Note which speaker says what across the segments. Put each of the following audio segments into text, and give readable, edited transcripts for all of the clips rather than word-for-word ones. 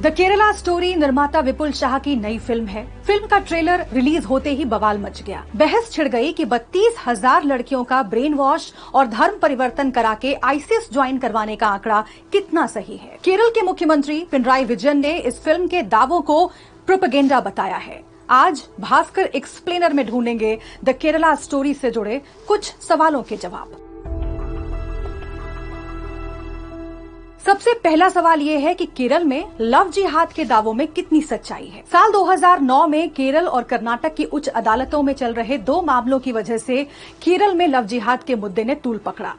Speaker 1: The Kerala story निर्माता विपुल शाह की नई फिल्म है। फिल्म का ट्रेलर रिलीज होते ही बवाल मच गया। बहस छिड़ गई कि 32,000 लड़कियों का ब्रेन वॉश और धर्म परिवर्तन करा के आईसिस ज्वाइन करवाने का आंकड़ा कितना सही है। केरल के मुख्यमंत्री पिनराई विजयन ने इस फिल्म के दावों को प्रोपेगेंडा बताया है। आज भास्कर एक्सप्लेनर में ढूंढेंगे द केरला स्टोरी से जुड़े कुछ सवालों के जवाब। सबसे पहला सवाल यह है कि केरल में लव जिहाद के दावों में कितनी सच्चाई है। साल 2009 में केरल और कर्नाटक की उच्च अदालतों में चल रहे 2 मामलों की वजह से केरल में लव जिहाद के मुद्दे ने तूल पकड़ा।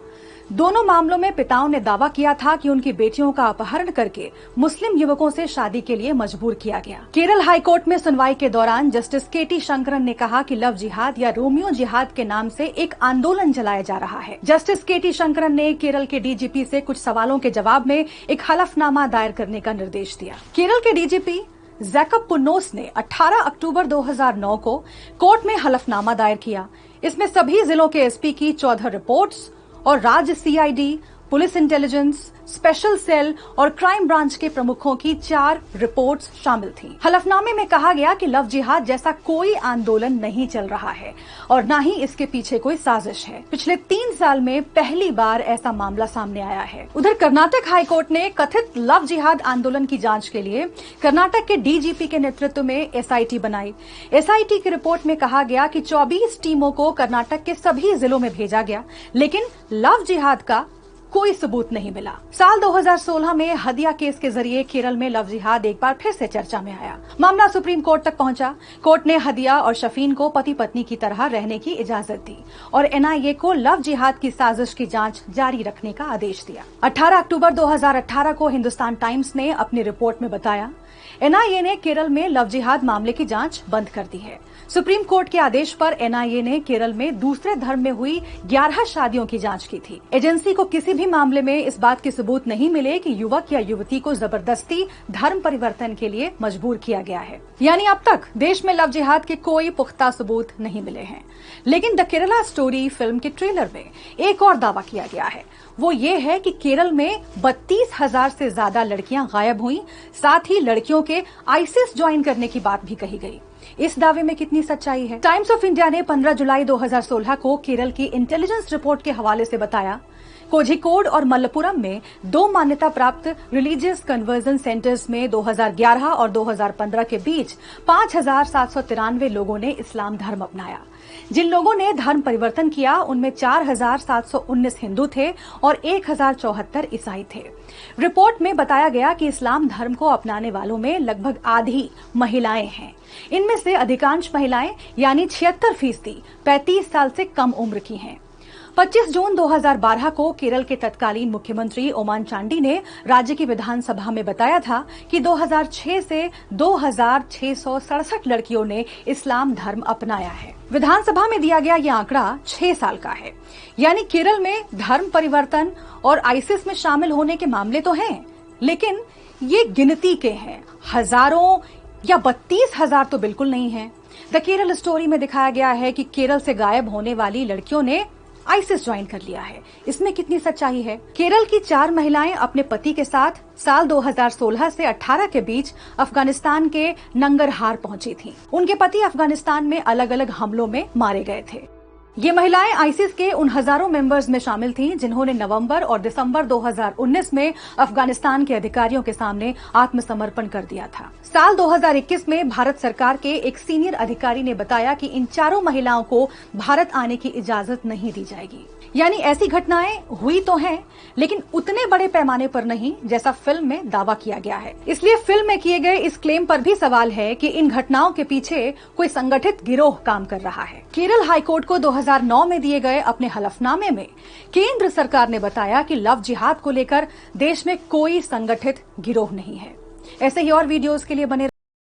Speaker 1: दोनों मामलों में पिताओं ने दावा किया था कि उनकी बेटियों का अपहरण करके मुस्लिम युवकों से शादी के लिए मजबूर किया गया। केरल हाईकोर्ट में सुनवाई के दौरान जस्टिस केटी शंकरन ने कहा कि लव जिहाद या रोमियो जिहाद के नाम से एक आंदोलन चलाया जा रहा है। जस्टिस केटी शंकरन ने केरल के डीजीपी से कुछ सवालों के जवाब में एक हलफनामा दायर करने का निर्देश दिया। केरल के डीजीपी जैकब पुन्नोस ने 18 अक्टूबर 2009 को कोर्ट में हलफनामा दायर किया। इसमें सभी जिलों के एसपी की 14 रिपोर्ट्स और राज्य CID, police intelligence, special cell और क्राइम ब्रांच के प्रमुखों की 4 रिपोर्ट्स शामिल थीं। हलफनामे में कहा गया कि लव जिहाद जैसा कोई आंदोलन नहीं चल रहा है और न ही इसके पीछे कोई साजिश है। पिछले 3 साल में पहली बार ऐसा मामला सामने आया है। उधर कर्नाटक हाईकोर्ट ने कथित लव जिहाद आंदोलन की जांच के लिए कर्नाटक के डीजीपी के नेतृत्व में एसआईटी बनाई। एसआईटी की रिपोर्ट में कहा गया कि 24 टीमों को कर्नाटक के सभी जिलों में भेजा गया, लेकिन लव जिहाद का कोई सबूत नहीं मिला। साल 2016 में हदिया केस के जरिए केरल में लव जिहाद एक बार फिर से चर्चा में आया। मामला सुप्रीम कोर्ट तक पहुंचा। कोर्ट ने हदिया और शफीन को पति पत्नी की तरह रहने की इजाजत दी और एनआईए को लव जिहाद की साजिश की जांच जारी रखने का आदेश दिया। 18 अक्टूबर 2018 को हिंदुस्तान टाइम्स ने अपनी रिपोर्ट में बताया, एनआईए ने केरल में लव जिहाद मामले की जांच बंद कर दी है। सुप्रीम कोर्ट के आदेश पर एनआईए ने केरल में दूसरे धर्म में हुई 11 शादियों की जांच की थी। एजेंसी को किसी भी मामले में इस बात के सबूत नहीं मिले कि युवक या युवती को जबरदस्ती धर्म परिवर्तन के लिए मजबूर किया गया है। यानी अब तक देश में लव जिहाद के कोई पुख्ता सबूत नहीं मिले हैं। लेकिन द केरला स्टोरी फिल्म के ट्रेलर में एक और दावा किया गया है। वो ये है कि केरल में 32,000 से ज्यादा लड़कियां गायब हुई, साथ ही लड़कियों के आईसिस ज्वाइन करने की बात भी कही गई। इस दावे में कितनी सच्चाई है? टाइम्स ऑफ इंडिया ने 15 जुलाई 2016 को केरल की इंटेलिजेंस रिपोर्ट के हवाले से बताया, कोझिकोड और मल्लपुरम में 2 मान्यता प्राप्त रिलीजियस कन्वर्जन सेंटर्स में 2011 और 2015 के बीच 5,793 लोगों ने इस्लाम धर्म अपनाया। जिन लोगों ने धर्म परिवर्तन किया उनमें 4,719 हिंदू थे और 1,074 ईसाई थे। रिपोर्ट में बताया गया कि इस्लाम धर्म को अपनाने वालों में लगभग आधी महिलाएं हैं। इनमें से अधिकांश महिलाएं यानी 76% 35 साल से कम उम्र की हैं। 25 जून 2012 को केरल के तत्कालीन मुख्यमंत्री ओमान चांडी ने राज्य की विधानसभा में बताया था कि 2006 से 2,667 लड़कियों ने इस्लाम धर्म अपनाया है। विधानसभा में दिया गया यह आंकड़ा 6 साल का है। यानी केरल में धर्म परिवर्तन और आईसिस में शामिल होने के मामले तो हैं, लेकिन ये गिनती के हैं। हजारों या 32,000 तो बिल्कुल नहीं है। द केरल स्टोरी में दिखाया गया है कि केरल से गायब होने वाली लड़कियों ने आईसिस ज्वाइन कर लिया है। इसमें कितनी सच्चाई है? केरल की 4 महिलाएं अपने पति के साथ साल 2016 से 18 के बीच अफगानिस्तान के नंगरहार पहुंची थीं। उनके पति अफगानिस्तान में अलग अलग हमलों में मारे गए थे। ये महिलाएं आईसिस के उन हजारों मेंबर्स में शामिल थीं जिन्होंने नवंबर और दिसंबर 2019 में अफगानिस्तान के अधिकारियों के सामने आत्मसमर्पण कर दिया था। साल 2021 में भारत सरकार के एक सीनियर अधिकारी ने बताया कि इन 4 महिलाओं को भारत आने की इजाजत नहीं दी जाएगी। यानी ऐसी घटनाएं हुई तो हैं, लेकिन उतने बड़े पैमाने पर नहीं जैसा फिल्म में दावा किया गया है। इसलिए फिल्म में किए गए इस क्लेम पर भी सवाल है कि इन घटनाओं के पीछे कोई संगठित गिरोह काम कर रहा है। केरल हाईकोर्ट को 2009 में दिए गए अपने हलफनामे में केंद्र सरकार ने बताया कि लव जिहाद को लेकर देश में कोई संगठित गिरोह नहीं है। ऐसे ही और वीडियोस के लिए बने